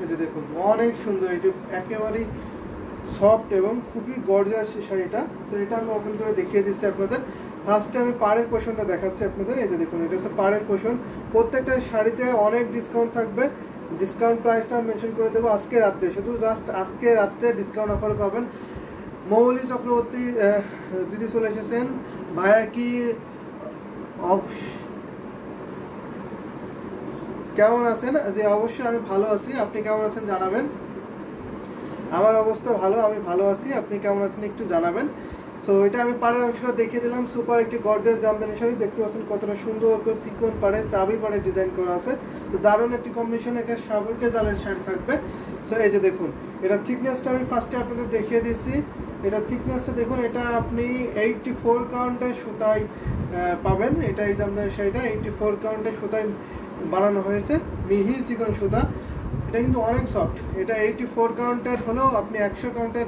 এই যে দেখুন অনেক সুন্দর, এটা একেবারেই সফট এবং খুবই গর্জিয়াস শাড়িটা। সো এটা আমি ওপেন করে দেখিয়ে দিচ্ছি আপনাদের। ফার্স্টে আমি পাড়ের পোর্শনটা দেখাচ্ছি আপনাদের। এই যে দেখুন এটা হচ্ছে পাড়ের পোর্শন। প্রত্যেকটা শাড়িতে অনেক ডিসকাউন্ট থাকবে। ডিসকাউন্ট প্রাইসটা মেনশন করে দেবো আজকে রাত্রে, শুধু জাস্ট আজকে রাত্রে ডিসকাউন্ট অফারে পাবেন। মৌলি চক্রবর্তী দিদি চলে এসেছেন। ভাইয়া কি কেমন আছেন? যে অবশ্যই আমি ভালো আছি, আপনি কেমন আছেন জানাবেন। আমার অবস্থা ভালো, আমি ভালো আছি, আপনি কেমন আছেন একটু জানাবেন। সো এটা আমি পাড়ের অংশটা দেখিয়ে দিলাম। সুপার একটি গর্জিয়াস জামদানি শাড়ি, দেখতে পাচ্ছেন কতটা সুন্দর করে চিকন পাড়ে চাবি পাড়ে ডিজাইন করা আছে। তো দারুণ একটি কম্বিনেশন, এটা সাবরকে জালের শাড়ি থাকবে। সো এই যে দেখুন এটা থিকনেসটা আমি ফার্স্টে আপনাদের দেখিয়ে দিয়েছি। এটা থিকনেসটা দেখুন, এটা আপনি 84 কাউন্টের সুতায় পাবেন। এটা এই জামদানি শাড়িটা 84 কাউন্টের সুতায় বানানো হয়েছে, মিহি চিকন সুতা। এটা কিন্তু অনেক সফট। এটা 84 কাউন্টের হলেও আপনি 100 কাউন্টের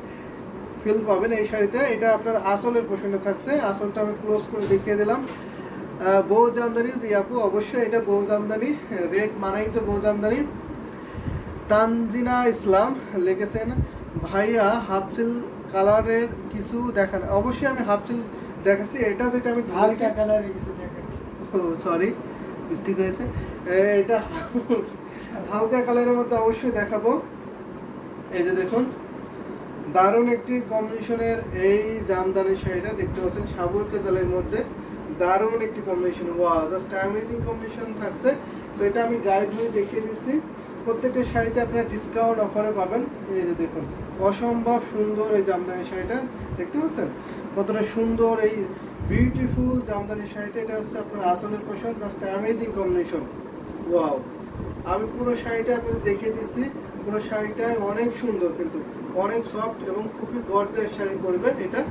ফিল পাবেন এই শাড়িতে। এটা আপনার আসলের পোর্শনে থাকছে। আসলটা আমি ক্লোজ করে দেখিয়ে দিলাম। বউ জামদানি, জি আপু অবশ্যই এটা বউ জামদানি, রেড মানেই তো বউ জামদানি। তানজিনা ইসলাম লিখেছেন ভাইয়া হাফসিল কালারের কিছু দেখান। অবশ্যই আমি হাফসিল দেখাচ্ছি। এটা যেটা আমি হালকা কালারের কিছু দেখাচ্ছি। ও সরি, মিস্টেক হয়েছে। এটা হালকা কালারের মধ্যে অবশ্যই দেখাবো। এই যে দেখুন দারুণ একটি কম্বিনেশনের এই জামদানি শাড়িটা দেখতে পাচ্ছেন সাবুর কেজালের মধ্যে। দারুণ একটি combination, wow just amazing combination থাকছে। তো এটা আমি গায়ে ধরে দেখিয়ে দিচ্ছি। প্রত্যেকটা শাড়িতে আপনারা ডিসকাউন্ট অফারে পাবেন। এই যে দেখুন অসম্ভব সুন্দর এই জামদানি শাড়িটা, দেখতে পাচ্ছেন কতটা সুন্দর এই বিউটিফুল জামদানি শাড়িটা। এটা হচ্ছে আপনার আসলের পোশাক, জাস্ট অ্যামেজিং কম্বিনেশন, ওয়াও। আমি পুরো শাড়িটা আপনাদের দেখিয়ে দিচ্ছি। পুরো শাড়িটাই অনেক সুন্দর, কিন্তু অনেক সফট এবং খুবই গর্জিয়াস শাড়ি করবে। এটা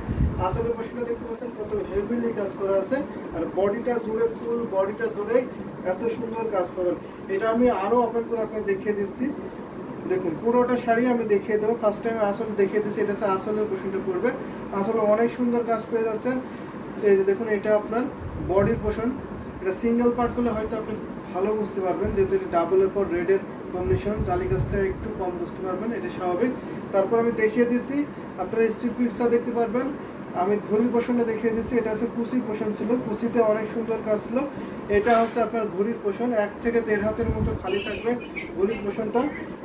আসলে পোশাকটা দেখতে পাচ্ছেন কত হেভিলি কাজ করা আছে, আর বডিটা জুড়ে ফুল বডিটা জুড়েই এত সুন্দর কাজ করা। এটা আমি আরো ওপেন করে আপনাদের দেখিয়ে দিচ্ছি। দেখুন পুরোটা শাড়ি আমি দেখিয়ে দেবো। ফার্স্ট টাইম আসলে দেখিয়ে দিচ্ছি। এটা হচ্ছে আসলের পোশাকটা পড়বে। আসলে অনেক সুন্দর কাজ পেয়ে যাচ্ছেন। এই যে দেখুন এটা আপনার বডির পোর্শন। এটা সিঙ্গেল পার্ট করলে হয়তো আপনি ভালো বুঝতে পারবেন, যেহেতু এটা ডাবলের পর রেডের কম্বিনেশন, জালি কাজটা একটু কম বুঝতে পারবেন, এটা স্বাভাবিক। তারপর আমি দেখিয়ে দিচ্ছি আপনারা স্ট্রিপ পিকসটা দেখতে পারবেন। আমি ঘড়ির পোষণটা দেখিয়ে দিচ্ছি। এটা হচ্ছে কুচি পোষণ ছিল, কুচিতে অনেক সুন্দর কাজ ছিল। এটা হচ্ছে আপনার ঘড়ির পোষণ, 1 থেকে 1.5 হাতের মতো খালি থাকবে ঘড়ির পোষণটা।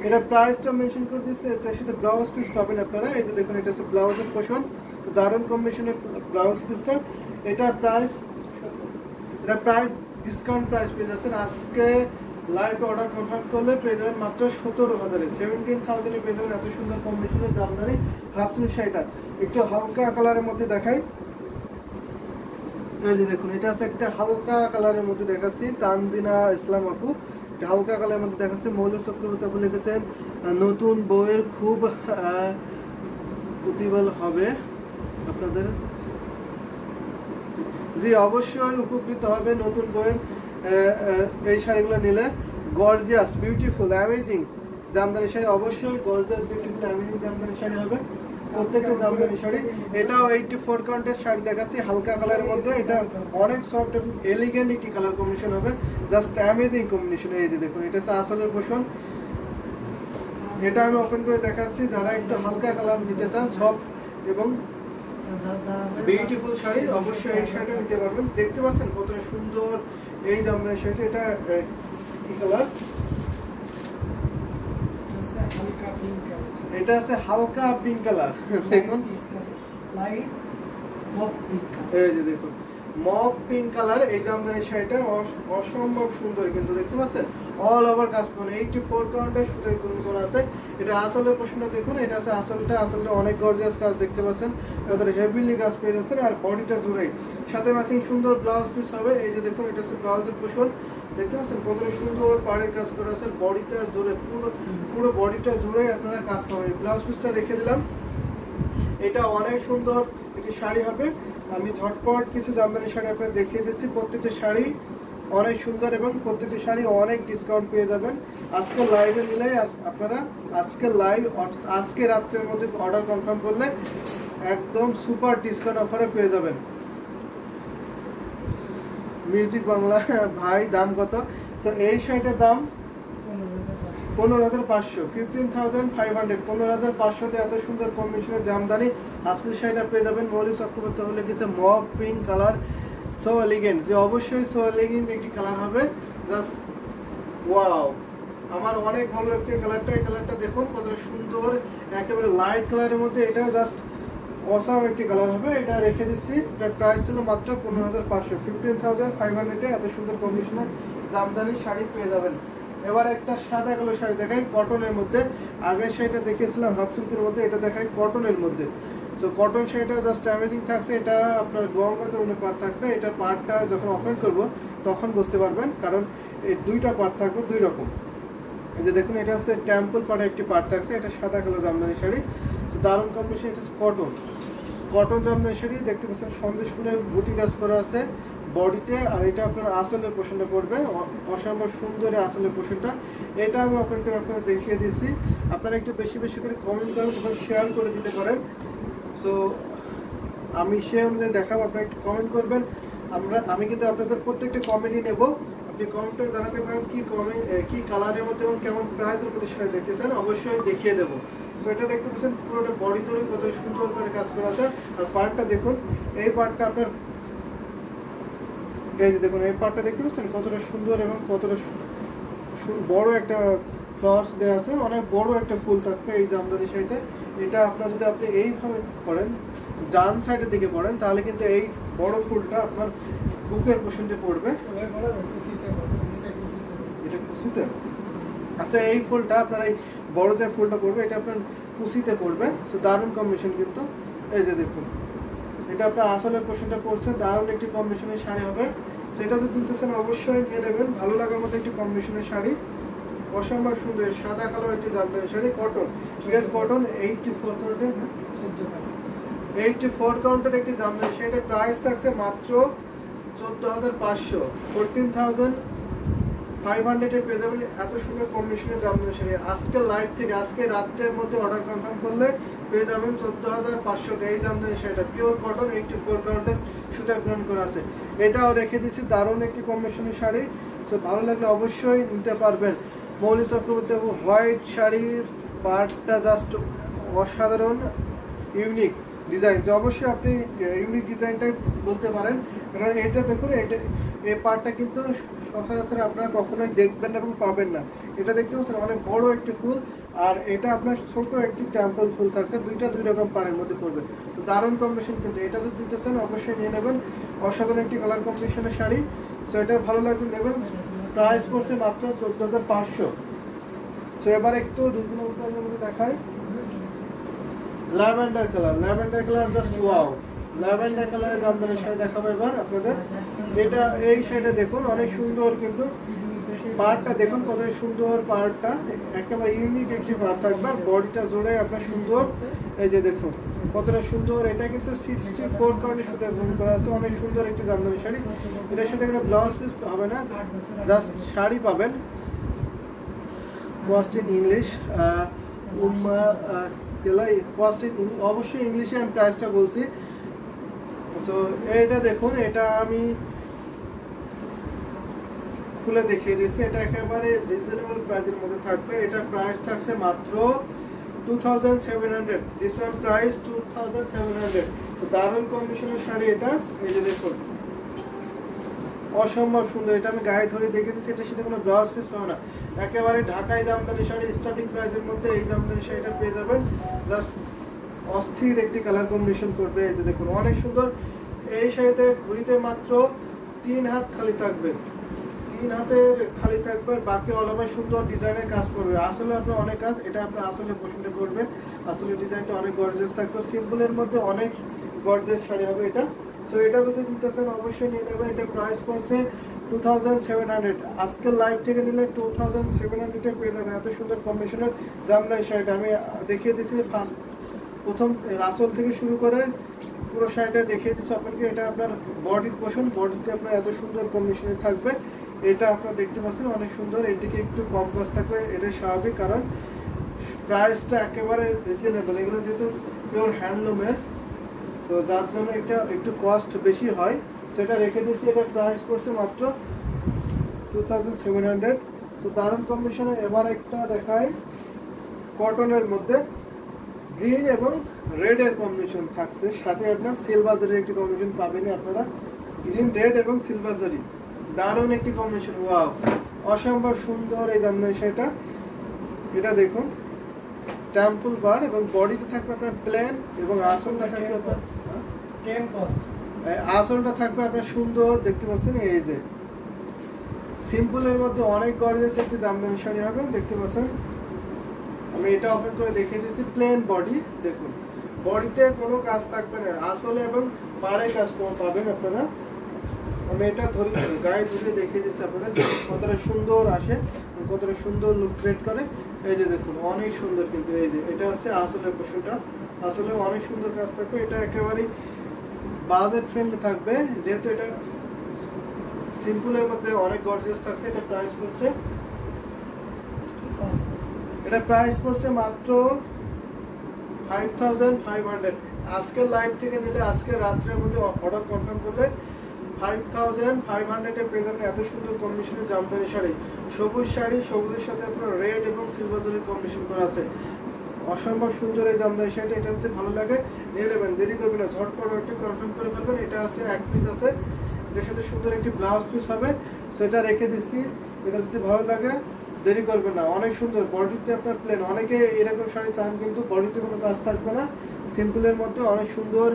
এটা প্রাইসটা মেনশন করে দিচ্ছে, এটার সাথে ব্লাউজ পিস পাবেন আপনারা। এই যে দেখুন এটা হচ্ছে ব্লাউজের পোষণ, দারুণ কম্বিনেশনের ব্লাউজ পিসটা। এটা প্রাইস ডিসকাউন্ট প্রাইস পেয়ে যাচ্ছেন। আজকে লাইভ অর্ডার কনফার্ম করলে পেয়ে যাবেন মাত্র 17,000-এ, 17,000-এ পেয়ে যাবেন এত সুন্দর কম্বিনেশনের জামদানি হাফসিল শাড়িটা। একটু হালকা কালারের মধ্যে দেখাই। এই যে দেখুন এটা আছে একটা হালকা কালারের মধ্যে দেখাচ্ছি। তানজিনা ইসলাম আপু এটা হালকা কালারের মধ্যে দেখাচ্ছে। মৌল চক্রবর্তী আপু লিখেছেন নতুন বইয়ের খুব প্রতিফল হবে আপনাদের। জি অবশ্যই উপকৃত হবে নতুন বইয়ের এই শাড়িগুলো নিলে। Gorgeous beautiful amazing jamdani sari, অবশ্যই gorgeous beautiful amazing jamdani sari হবে প্রত্যেকটা জামদানি শাড়ি। এটাও 84 কাউন্টের শাড়ি দেখাচ্ছি হালকা কালারের মধ্যে। এটা অনেক সফট এবং এলিগেন্ট একটি কালার কম্বিনেশন হবে, জাস্ট অ্যামেজিং কম্বিনেশন। এই যে দেখুন এটা হচ্ছে আসলের পোষণ। এটা আমি ওপেন করে দেখাচ্ছি। যারা একটু হালকা কালার নিতে চান সফট এবং বিউটিফুল শাড়ি, অবশ্যই এই শাড়িটা নিতে পারবেন। দেখতে পাচ্ছেন কতটা সুন্দর এই জামদানি শাড়িটা। এটা কি কালার? এটা আছে হালকা পিঙ্ক কালার। দেখুন এই যে দেখুন মপ পিঙ্ক কালার এই জামদানি শাড়িটা অসম্ভব সুন্দর, কিন্তু দেখতে পাচ্ছেন অল ওভার কাজ পাবেন। 84 কাউন্টের সুতায় গুণ করা আছে। এটা আসলের পোর্শনটা দেখুন, এটা আছে আসলটা অনেক গর্জিয়াস কাজ দেখতে পাচ্ছেন। এদের হেভিলি কাজ পেয়ে যাচ্ছেন, আর বডিটা জুড়ে সাথে ম্যাচিং সুন্দর ব্লাউজ পিস হবে। এই যে দেখুন এটা হচ্ছে ব্লাউজের পোর্শন, দেখতে পাচ্ছেন কত সুন্দর পাড়ের কাজ করা আছে। বডিটা জুড়ে পুরো বডিটা জুড়ে আপনারা কাজ পাবেন। ব্লাউজ পিসটা রেখে দিলাম। এটা অনেক সুন্দর একটি শাড়ি হবে। আমি ঝটপট কিছু জামদানি শাড়ি আপনাদের দেখিয়ে দিচ্ছি। প্রত্যেকটা শাড়ি অনেক সুন্দর এবং প্রত্যেকটা শাড়ি অনেক ডিসকাউন্ট পেয়ে যাবেন। আজকে লাইভে নিলে আপনারা আজকে রাত্রের মধ্যে অর্ডার কনফার্ম করলে একদম সুপার ডিসকাউন্ট অফারে পেয়ে যাবেন। মিউজিক বাংলা ভাই দাম কত? তো এই শাড়িটার দাম 15,500, 15,500, 15,500 এত সুন্দর কম্বিনেশনের জামদানি হাফসিল শাড়িটা পেয়ে যাবেন। মৌলিক চক্র করতে হলে কিছু mauve pink colour, so elegant, যে অবশ্যই সো এলিগেন্ট একটি কালার হবে। জাস্ট ওয়াও, আমার অনেক ভালো লাগছে কালারটা। এই কালারটা দেখুন কত সুন্দর, একেবারে লাইট কালারের মধ্যে, এটা জাস্ট অসাম একটি কালার হবে। এটা রেখে দিচ্ছি, এটার প্রাইস ছিল মাত্র 15,500, 15,500 এত সুন্দর কম্বিনেশনের জামদানি শাড়ি পেয়ে যাবেন। এবার একটা সাদা কালো শাড়ি দেখাই কটনের মধ্যে। আগের শাড়িটা দেখিয়েছিলাম হাফ সিল্কের মধ্যে, এটা দেখাই কটনের মধ্যে। সো কটন শাড়িটা জাস্ট অ্যামেজিং থাকছে। এটা আপনার গরম কাছে অনেক পার্ট থাকবে। এটা পার্টটা যখন ওপেন করব তখন বুঝতে পারবেন, কারণ এই দুইটা পার্ট থাকবে দুই রকম। এই যে দেখুন, এটা হচ্ছে টেম্পল পার্টের একটি পার্ট থাকছে। এটা সাদা কালো জামদানি শাড়ি, তো দারুণ কম্বিনেশন। এটা হচ্ছে কটন জামদানি শাড়ি, দেখতে পাচ্ছেন সন্দেশ ফুলের বুটি কাজ করা আছে বডিতে। আর এটা আপনার আসলের পোর্শনটা পড়বে, অসম্ভব সুন্দর আসলের পোর্শনটা। এটা আমি ওপেন করে আপনাদের দেখিয়ে দিচ্ছি। আপনারা একটু বেশি বেশি করে কমেন্ট করেন এবং শেয়ার করে দিতে পারেন। সো আমি সে অনুযায়ী দেখাবো, আপনারা একটু কমেন্ট করবেন। আমি কিন্তু আপনাদের প্রত্যেকটা কমেন্টই নেব। আপনি কমেন্টে জানাতে পারেন কি কালারের মধ্যে এবং কেমন প্রাইসের মধ্যে শাড়ি দেখতে চান, অবশ্যই দেখিয়ে দেবো। সো এটা দেখতে পাচ্ছেন পুরোটা বডি জুড়ে কত সুন্দর করে কাজ করা আছে। আর পার্টটা দেখুন, এই পার্টটা আপনার, এই যে দেখুন এই পার্টটা দেখতে পাচ্ছেন কতটা সুন্দর এবং কতটা বড় একটা ফ্লাওয়ার্স দেওয়া আছে। অনেক বড় একটা ফুল থাকবে এই জামদানি শাড়িতে। এটা আপনার যদি আপনি এইভাবে করেন, ডান সাইডের দিকে পড়েন, তাহলে কিন্তু এই বড় ফুলটা আপনার বুকের পোর্শনটা পড়বে। এটা কুচিতে, আচ্ছা এই ফুলটা আপনার এই বড় যে ফুলটা পড়বে এটা আপনার কুচিতে পড়বে। তো দারুণ কম্বিনেশন কিন্তু। এই যে দেখুন, এটা আপনার আসলের পোর্শনটা পড়ছে, দারুণ একটি কম্বিনেশনের শাড়ি হবে। সেটা যদি নিতেছেন অবশ্যই নিয়ে নেবেন। ভালো লাগার মতো একটি কম্বিনেশনের শাড়ি, অসম্ভব সুন্দর সাদা কালো একটি Jamdani sari, cotton, pure cotton, 84 কাউন্টের, 84 কাউন্টের একটি জামদানি শাড়ি। প্রাইস থাকছে মাত্র 14,500, 14,500 পেয়ে যাবেন এত সুন্দর কম্বিনেশনের জামদানি শাড়ি। আজকে লাইভ থেকে, আজকে রাত্রের মধ্যে অর্ডার কনফার্ম করলে পেয়ে যাবেন 14,500 এই জামদানি শাড়িটা। পিওর কটন, 84 কাউন্টের সুতা ব্র্যান্ড করা আছে। এটাও রেখে দিচ্ছি, দারুণ একটি কম্বিনেশনের শাড়ি। সো ভালো লাগলে অবশ্যই নিতে পারবেন। মৌলি চক্রবর্তী হোয়াইট শাড়ির পার্টটা জাস্ট অসাধারণ, ইউনিক ডিজাইন। যে অবশ্যই আপনি ইউনিক ডিজাইনটাই বলতে পারেন, কারণ এটা দেখুন, এই পার্টটা কিন্তু সচরাচর আপনারা কখনোই দেখবেন না এবং পাবেন না। এটা দেখতে পাচ্ছেন অনেক বড় একটি ফুল, আর এটা আপনার ছোট একটি টেম্পল ফুল থাকছে। দুইটা দুই রকম পাড়ের মধ্যে পড়বে। তো দারুণ কম্বিনেশন কিন্তু। এটা যদি দিতেছেন অবশ্যই নিয়ে নেবেন, অসাধারণ একটি কালার কম্বিনেশনের শাড়ি। সো এটা ভালো লাগবে নেবেন। প্রাইস পড়ছে মাত্র 14,500। সো এবার একটু রিজনেবল প্রাইসের মধ্যে দেখাই। Lavender colour just wow, lavender কালারের জামদানি শাড়ি দেখাবো এবার আপনাদের। এটা এই শাড়িটা দেখুন অনেক সুন্দর, কিন্তু পার্টটা দেখুন কত সুন্দর, পার্টটা একেবারে ইউনিক একটি পার্ট থাকবে। বডিটা জোড়ে আপনার সুন্দর, এই যে দেখুন কতটা সুন্দর। এটা কিন্তু 64 কাউন্টের সুতা গ্রহণ করা আছে। অনেক সুন্দর একটি জামদানি শাড়ি। এটার সাথে কোনো ব্লাউজ পিস হবে না, জাস্ট শাড়ি পাবেন। Cost in English, cost in অবশ্যই ইংলিশে আমি প্রাইসটা বলছি। সো এটা দেখুন, এটা আমি খুলে দেখিয়ে দিচ্ছি। এটা একেবারে রিজনেবল প্রাইসের মধ্যে থাকবে। এটা প্রাইস থাকছে মাত্র 2,700। This one price 2,700। তো দারুণ কন্ডিশনের শাড়ি এটা। এই যে দেখুন অসম্ভব সুন্দর। এটা আমি গায়ে ধরে দেখে দিচ্ছি। এটার সাথে কোনো ব্লাউজ পিস পাবো না, একেবারে ঢাকাই জামদানি শাড়ি। স্টার্টিং প্রাইসের মধ্যে এই জামদানি শাড়িটা পেয়ে যাবেন। জাস্ট অস্থির একটি কালার কম্বিনেশন করবে। এই যে দেখুন অনেক সুন্দর। এই শাড়িতে ঘুরিতে মাত্র 3 হাত খালি থাকবে, 3 হাতের খালি থাকবে, বাকি অল ওভার সুন্দর ডিজাইনের কাজ করবে। আসলে আপনার অনেক কাজ, এটা আপনার আসলে পছন্দ করবে। আসলে ডিজাইনটা অনেক গর্জিয়াস থাকবে, সিম্পলের মধ্যে অনেক গর্জিয়াস শাড়ি হবে এটা। সো এটা যদি নিতেছেন অবশ্যই নিয়ে নেবেন। এটা প্রাইস পড়ছে 2,700। আজকে লাইভ থেকে নিলে 2,700 পেয়ে যাবেন এত সুন্দর কম্বিনেশনের জামদানি শাড়িটা। আমি দেখিয়ে দিচ্ছি প্রথম রাসল থেকে শুরু করে পুরো শাড়িটা দেখিয়ে দিচ্ছি আপনাকে। এটা আপনার বডির পোর্শন, বডিতে আপনার এত সুন্দর কম্বিনেশনে থাকবে। এটা আপনারা দেখতে পাচ্ছেন অনেক সুন্দর। এদিকে একটু কম কাজ থাকবে, এটা স্বাভাবিক, কারণ প্রাইসটা একেবারে রিজনেবল। এগুলো যেহেতু পিওর হ্যান্ডলুমের, তো যার জন্য এটা একটু কস্ট বেশি হয়। সেটা রেখে দিচ্ছি। এটা প্রাইস পড়ছে মাত্র 2,700। তো দারুণ কম্বিনেশনে এবার একটা দেখাই কটনের মধ্যে গ্রিন এবং রেড এর কম্বিনেশন থাকছে, সাথে আপনার সিলভার জরির একটি কম্বিনেশন পাবেন আপনারা, গ্রিন রেড এবং সিলভার জরি, দারুণ একটি কম্বিনেশন। ওয়াও, অসম্ভব সুন্দর এই জামদানি শাড়িটা। এটা দেখুন টেম্পল বার এবং বডিতে থাকবে আপনার প্লেন এবং আঁচলটা থাকবে আপনার আঁচলটা থাকবে আপনার সুন্দর, দেখতে পাচ্ছেন এই যে সিম্পলের মধ্যে অনেক গর্জিয়াস একটি জামদানি শাড়ি হবে, দেখতে পাচ্ছেন। আমি এটা ওপেন করে দেখিয়ে দিচ্ছি, প্লেন বডি, দেখুন বডিতে কোনো কাজ থাকবে না, আসলে এবং পাড়ে কাজ পাবেন আপনারা। আমি এটা ধরে গায়ে ধরে দেখিয়ে দিচ্ছি আপনাদের কতটা সুন্দর আসে, কতটা সুন্দর লুক ক্রিয়েট করে। এই যে দেখুন অনেক সুন্দর, কিন্তু এই যে এটা হচ্ছে আসলের পোশাকটা, আসলে অনেক সুন্দর কাজ থাকবে। এটা একেবারেই বাজেট ফ্রেন্ডলি থাকবে, যেহেতু এটা সিম্পলের মধ্যে অনেক গর্জিয়াস থাকছে। এটা প্রাইস পড়ছে, এটা প্রাইস পড়ছে মাত্র 5500। আজকের লাইভ থেকে নিলে আজকে রাত্রের মধ্যে অর্ডার কনফার্ম করলে 5500 এ পেয়ে যাবেন এত সুন্দর কম্বিনেশনের জামদানি শাড়ি। সবুজ শাড়ি, সবুজের সাথে আপনার রেড এবং সিলভার জরির কম্বিনেশন করা আছে, অসম্ভব সুন্দর এই জামদানি শাড়িটা। এটা যদি ভালো লাগে নিয়ে নেবেন, দেরি করবেন না, ঝটপট অর্ডারটি কনফার্ম করে ফেলবেন। এটা আছে এক পিস আছে, এটার সাথে সুন্দর একটি ব্লাউজ পিস হবে, সেটা রেখে দিচ্ছি। এটা যদি ভালো লাগে দেরি করবেন না, অনেক সুন্দর বডিতে আপনার প্লেন, অনেকে এরকম শাড়ি চান কিন্তু বডিতে কোনো কাজ থাকবে না, সিম্পলের মধ্যে অনেক সুন্দর